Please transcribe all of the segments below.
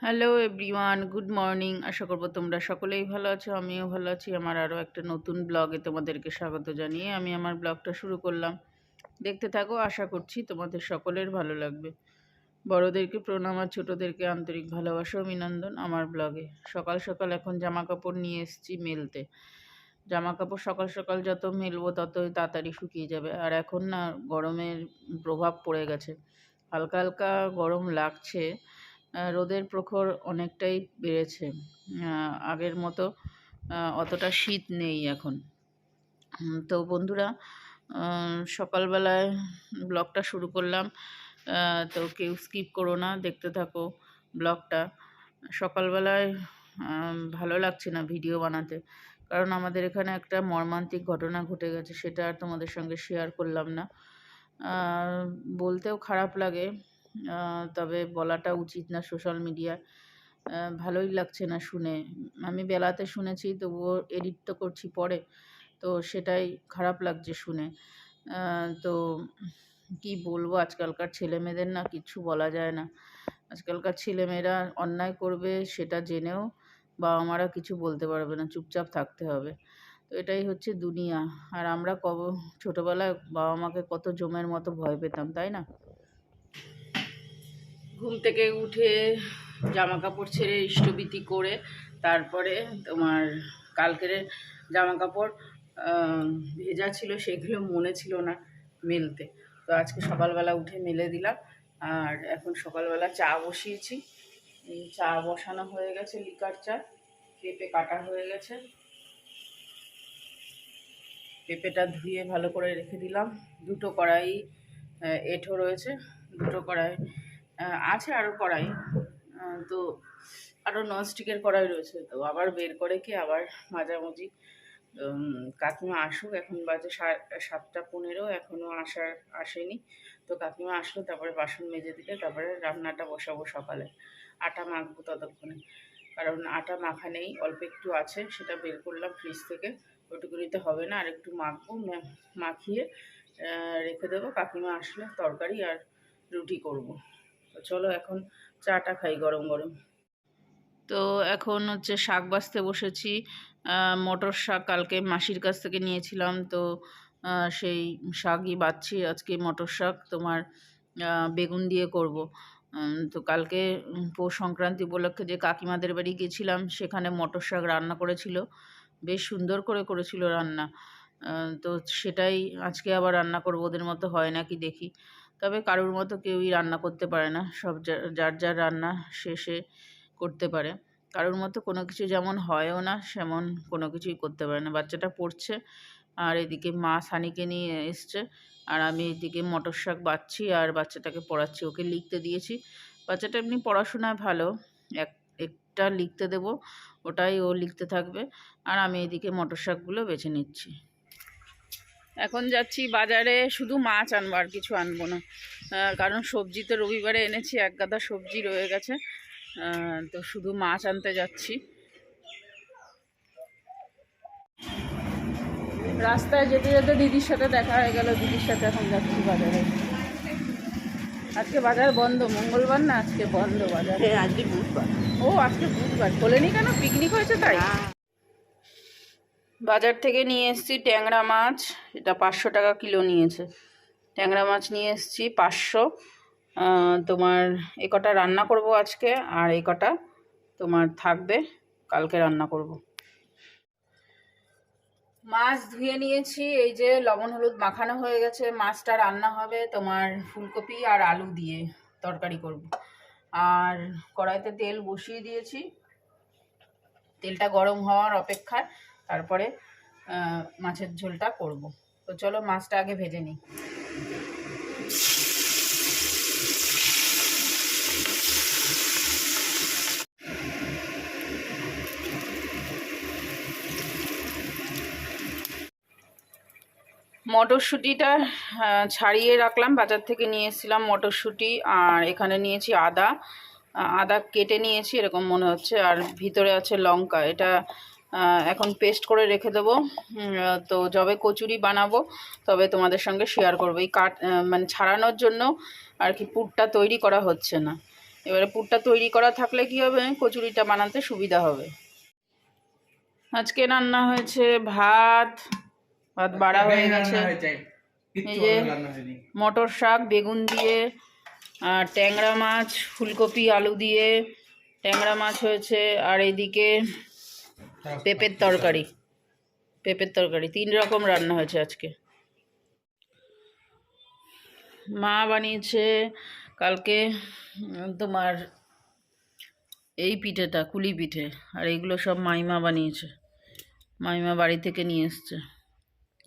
Hello everyone, good morning. আশা করব তোমরা সকলেই ভালো আছো, আমিও ভালো আছি। আমার আরও একটা নতুন ব্লগে তোমাদেরকে স্বাগত জানিয়ে আমি আমার ব্লগটা শুরু করলাম। দেখতে থাকো, আশা করছি তোমাদের সকলের ভালো লাগবে। বড়োদেরকে প্রণাম আর ছোটোদেরকে আন্তরিক ভালোবাসা ও অভিনন্দন আমার ব্লগে। সকাল সকাল এখন জামা কাপড় নিয়ে এসেছি মেলতে। জামা কাপড় সকাল সকাল যত মেলবো ততই তাড়াতাড়ি শুকিয়ে যাবে। আর এখন না গরমের প্রভাব পড়ে গেছে, হালকা হালকা গরম লাগছে। রোদের প্রখর অনেকটাই বেড়েছে। আগের মতো অতটা শীত নেই এখন। তো বন্ধুরা, সকালবেলায় ব্লগটা শুরু করলাম। তো কেউ স্কিপ করো না, দেখতে থাকো ব্লগটা। সকালবেলায় ভালো লাগছে না ভিডিও বানাতে, কারণ আমাদের এখানে একটা মর্মান্তিক ঘটনা ঘটে গেছে, সেটা আর তোমাদের সঙ্গে শেয়ার করলাম না। বলতেও খারাপ লাগে, তবে বলাটা উচিত না সোশ্যাল মিডিয়ায়। ভালোই লাগছে না শুনে। আমি বেলাতে শুনেছি, তবুও এডিট তো করছি পরে, তো সেটাই খারাপ লাগছে শুনে। তো কি বলবো, আজকালকার ছেলেমেয়েদের না কিচ্ছু বলা যায় না। আজকালকার ছেলেমেয়েরা অন্যায় করবে সেটা জেনেও বাবা মারা কিছু বলতে পারবে না, চুপচাপ থাকতে হবে। তো এটাই হচ্ছে দুনিয়া। আর আমরা ছোটোবেলায় বাবা মাকে কত জমের মতো ভয় পেতাম, তাই না? ঘুম থেকে উঠে জামা কাপড় ছেড়ে ইষ্টভীতি করে তারপরে তোমার কালকের জামা কাপড় ভেজা ছিল, সেগুলো মনে ছিল না মেলতে। তো আজকে সকালবেলা উঠে মেলে দিলাম। আর এখন সকালবেলা চা বসিয়েছি। চা বসানো হয়ে গেছে, লিকার চা। পেঁপে কাটা হয়ে গেছে, পেঁপেটা ধুয়ে ভালো করে রেখে দিলাম। দুটো কড়াই এঁঠো রয়েছে, দুটো কড়াই আছে, আরও কড়াই। তো আরও ননস্টিকের কড়াই রয়েছে, তো আবার বের করে কি আবার মাঝামাঝি। কাকিমা আসুক, এখন বাজে 7:15, এখনও আসেনি। তো কাকিমা আসলো, তারপরে বাসন মেজে দিলে তারপরে রান্নাটা বসাবো সকালে। আটা মাখবো ততক্ষণে, কারণ আটা মাখা নেই, অল্প একটু আছে, সেটা বের করলাম ফ্রিজ থেকে। ওটুকুনিতে হবে না, আর একটু মাখবো, মাখিয়ে রেখে দেবো। কাকিমা আসলে তরকারি আর রুটি করব। তো চলো এখন চাটা খাই গরম গরম। তো এখন হচ্ছে শাক বাছতে বসেছি। মটর শাক কালকে মাসির কাছ থেকে নিয়েছিলাম, তো সেই শাকই বাছছি আজকে। মটর শাক তোমার বেগুন দিয়ে করব। তো কালকে পৌষ সংক্রান্তি উপলক্ষে যে কাকিমাদের বাড়ি গেছিলাম, সেখানে মটর শাক রান্না করেছিল, বেশ সুন্দর করে করেছিল রান্না। তো সেটাই আজকে আবার রান্না করব। ওদের মতো হয় নাকি দেখি। তবে কারোর মতো কেউই রান্না করতে পারে না, সব যার যার রান্না সে করতে পারে। কারোর মতো কোনো কিছু যেমন হয়ও না, সেমন কোনো কিছুই করতে পারে না। বাচ্চাটা পড়ছে, আর এদিকে মা সানিকে নিয়ে এসছে, আর আমি এদিকে মটর শাক বাছছি আর বাচ্চাটাকে পড়াচ্ছি। ওকে লিখতে দিয়েছি। বাচ্চাটা এমনি পড়াশোনায় ভালো, একটা লিখতে দেব, ওটাই ও লিখতে থাকবে। আর আমি এদিকে মটর শাকগুলো বেছে নিচ্ছি। এখন যাচ্ছি বাজারে, শুধু মাছ আনবো, আর কিছু আনবো না। কারণ সবজি তো রবিবারে এনেছি, এক গাদা সবজি রয়ে গেছে। তো শুধু মাছ আনতে যাচ্ছি। রাস্তায় যেতে যেতে দিদির সাথে দেখা হয়ে গেল, দিদির সাথে এখন যাচ্ছি বাজারে। আজকে বাজার বন্ধ, মঙ্গলবার না, আজকে বন্ধ বাজার। আজকে বুধবার। ও আজকে বুধবার, খোলেনি কেন? পিকনিক হয়েছে তাই? বাজার থেকে নিয়ে এসেছি ট্যাংরা মাছ, এটা 500 টাকা কিলো নিয়েছে। ট্যাংরা মাছ নিয়ে এসেছি 500। তোমার এ কটা রান্না করব আজকে, আর এই কটা তোমার থাকবে, কালকে রান্না করব। মাছ ধুয়ে নিয়েছি, এই যে লবণ হলুদ মাখানো হয়ে গেছে। মাছটা রান্না হবে তোমার ফুলকপি আর আলু দিয়ে তরকারি করব। আর কড়াইতে তেল বসিয়ে দিয়েছি, তেলটা গরম হওয়ার অপেক্ষায় তারপরে মাছের ঝোলটা করব। তো চলো মাছটা আগে ভেজে নিই। মটরশুঁটিটা ছাড়িয়ে রাখলাম, বাজার থেকে নিয়ে এসেছিলাম মটরশুঁটি। আর এখানে নিয়েছি আদা, আদা কেটে নিয়েছি এরকম মনে হচ্ছে, আর ভিতরে আছে লঙ্কা। এটা এখন পেস্ট করে রেখে দেবো। তো যবে কচুরি বানাবো তবে তোমাদের সঙ্গে শেয়ার করবো। এই মানে ছাড়ানোর জন্য আর কি পুরটা তৈরি করা হচ্ছে না। এবারে পুরটা তৈরি করা থাকলে কি হবে, কচুরিটা বানাতে সুবিধা হবে। আজকে রান্না হয়েছে ভাত বাড়া হয়ে গেছে, এই যে মটর শাক বেগুন দিয়ে, আর ট্যাংরা মাছ ফুলকপি আলু দিয়ে ট্যাংরা মাছ হয়েছে, আর এইদিকে পেঁপের তরকারি 3 রকম রান্না হয়েছে আজকে। মা বানিয়েছে কালকে তোমার এই পিঠেটা কুলি পিঠে, আর এইগুলো সব মাইমা বানিয়েছে, মাইমা বাড়ি থেকে নিয়ে এসছে।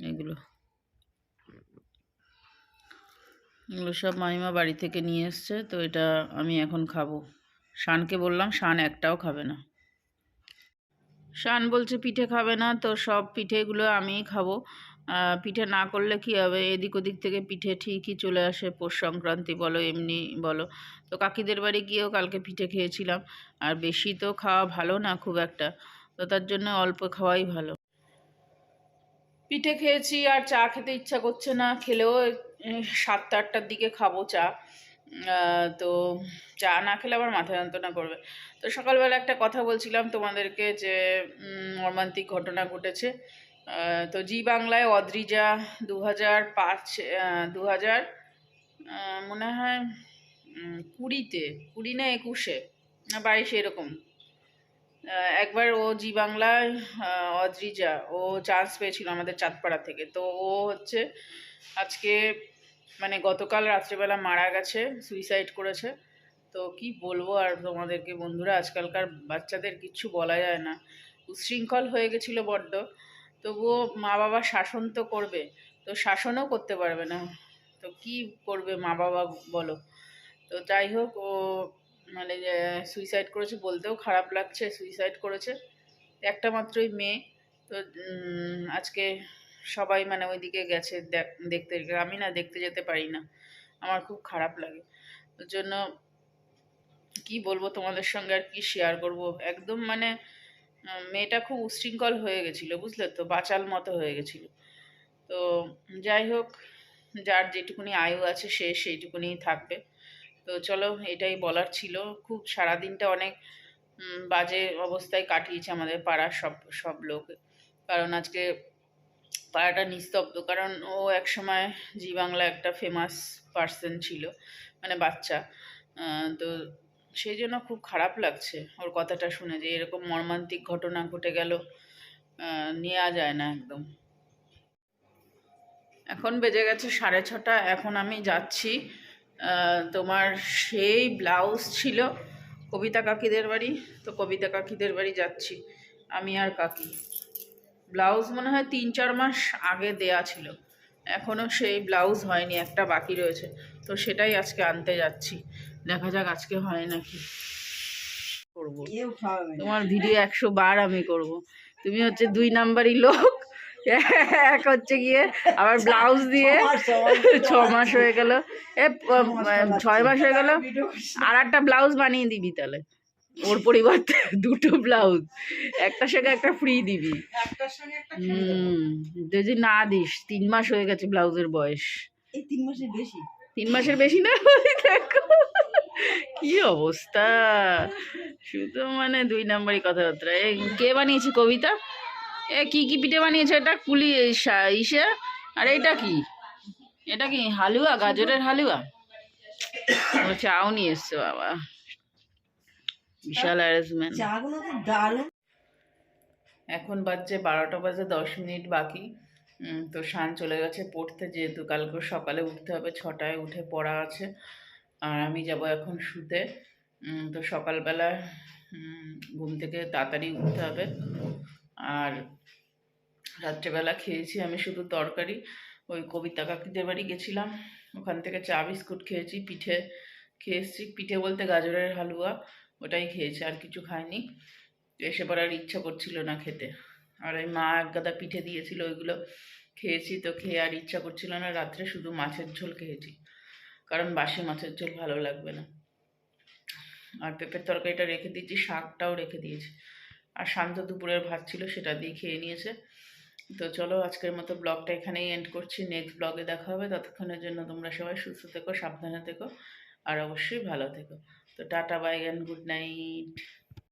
এগুলো সব মাইমা বাড়ি থেকে নিয়ে এসছে। তো এটা আমি এখন খাবো। শানকে বললাম, শান একটাও খাবে না। শান বলছে পিঠে খাবে না, তো সব পিঠেগুলো আমিই খাবো। পিঠে না করলে কি হবে, এদিক ওদিক থেকে পিঠে ঠিকই চলে আসে, পৌষ সংক্রান্তি বলো এমনি বলো। তো কাকিদের বাড়ি গিয়েও কালকে পিঠে খেয়েছিলাম, আর বেশি তো খাওয়া ভালো না খুব একটা, তো তার জন্য অল্প খাওয়াই ভালো। পিঠে খেয়েছি আর চা খেতে ইচ্ছা করছে না, খেলেও 7টা 8টার দিকে খাবো চা। তো চা না খেলে আবার মাথা যন্ত্রণা করবে। তো সকালবেলা একটা কথা বলছিলাম তোমাদেরকে যে মর্মান্তিক ঘটনা ঘটেছে। তো জি বাংলায় অদ্রিজা 2005 2000 মনে হয় 20 না 21 না 22 এরকম একবার ও জি বাংলায় অদ্রিজা ও চান্স পেয়েছিল আমাদের চাঁদপাড়া থেকে। তো ও হচ্ছে আজকে মানে গতকাল রাত্রেবেলা মারা গেছে, সুইসাইড করেছে। তো কি বলবো আর তোমাদেরকে বন্ধুরা, আজকালকার বাচ্চাদের কিচ্ছু বলা যায় না, উচ্ছৃঙ্খল হয়ে গেছিলো বড্ড। তবুও মা বাবা শাসন তো করবে, তো শাসনও করতে পারবে না, তো কি করবে মা বাবা বলো। তো যাই হোক, ও মানে সুইসাইড করেছে, বলতেও খারাপ লাগছে, সুইসাইড করেছে। একটা মাত্রই মেয়ে। তো আজকে সবাই মানে ওইদিকে গেছে দেখতে, আমি না দেখতে যেতে পারি না, আমার খুব খারাপ লাগে। ওর জন্য কি বলবো তোমাদের সঙ্গে, আর কি শেয়ার করব। একদম মানে মেয়েটা খুব উচ্ছৃঙ্খল হয়ে গেছিলো, বুঝলে তো, বাচাল মতো হয়ে গেছিলো। তো যাই হোক, যার যেটুকুনি আয়ু আছে সে সেইটুকুনি থাকবে। তো চলো, এটাই বলার ছিল। খুব সারাদিনটা অনেক বাজে অবস্থায় কাটিয়েছে আমাদের পাড়ার সব লোক, কারণ আজকে পাড়াটা নিস্তব্ধ। কারণ ও একসময় জি বাংলা একটা ফেমাস পার্সন ছিল, মানে বাচ্চা। তো সেই জন্য খুব খারাপ লাগছে ওর কথাটা শুনে, যে এরকম মর্মান্তিক ঘটনা ঘটে গেল, নেওয়া যায় না একদম। এখন বেজে গেছে 6:30, এখন আমি যাচ্ছি তোমার সেই ব্লাউজ ছিল কবিতা কাকিদের বাড়ি, তো কবিতা কাকিদের বাড়ি যাচ্ছি আমি আর কাকি। ব্লাউজ মনে হয় 3-4 মাস আগে দেয়া ছিল, এখনও সেই ব্লাউজ হয়নি, একটা বাকি রয়েছে। তো সেটাই আজকে আনতে যাচ্ছি, দেখা যাক আজকে হয় নাকি। করব তোমার ভিডিও 100 বার আমি করব, তুমি হচ্ছে 2 নাম্বারই লোক। এক হচ্ছে গিয়ে আবার ব্লাউজ দিয়ে 6 মাস হয়ে গেল, 6 মাস হয়ে গেল, আর একটা ব্লাউজ বানিয়ে দিবি তাহলে, ওর পরিবর্তে 2টো ব্লাউজ, একটার সঙ্গে একটা ফ্রি দিবি। যদি না দিস, 3 মাস হয়ে গেছে ব্লাউজের বয়স, 3 মাসের বেশি না। দেখো কি অবস্থা, শুধু মানে 2 নাম্বারই কথাবার্তা। কে বানিয়েছে কবিতা? কি কি পিঠে বানিয়েছে? এটা কুলি ইসে, আর এটা কি, এটা কি হালুয়া, গাজরের হালুয়া। চাও নিয়ে এসছে বাবা, বিশাল অ্যারেঞ্জমেন্ট। এখন বাজছে 12টা বাজে 10 মিনিট বাকি। তো শান চলে গেছে পড়তে, যেহেতু কালকে সকালে উঠতে হবে, 6টায় উঠে পড়া আছে। আর আমি যাব এখন শুতে। তো সকালবেলা ঘুম থেকে তাড়াতাড়ি উঠতে হবে। আর রাত্রেবেলা খেয়েছি আমি শুধু তরকারি, ওই কবিতা কাকিদের বাড়ি গেছিলাম, ওখান থেকে চা বিস্কুট খেয়েছি, পিঠে খেয়েছি, পিঠে বলতে গাজরের হালুয়া, ওটাই খেয়েছি, আর কিছু খাইনি। এসে পর আর ইচ্ছা করছিল না খেতে। আর ওই মা এক গাদা পিঠে দিয়েছিল, ওইগুলো খেয়েছি, তো খেয়ে আর ইচ্ছা করছিল না। রাত্রে শুধু মাছের ঝোল খেয়েছি, কারণ বাসি মাছের ঝোল ভালো লাগবে না। আর পেঁপের তরকারিটা রেখে দিয়েছি, শাকটাও রেখে দিয়েছি, আর শান্ত দুপুরের ভাত ছিল সেটা দিয়ে খেয়ে নিয়েছে। তো চলো, আজকের মতো ব্লগটা এখানেই এন্ড করছি, নেক্সট ব্লগে দেখা হবে। ততক্ষণের জন্য তোমরা সবাই সুস্থ থেকো, সাবধানে থেকো, আর অবশ্যই ভালো থেকো। তো তো tata bye and good night.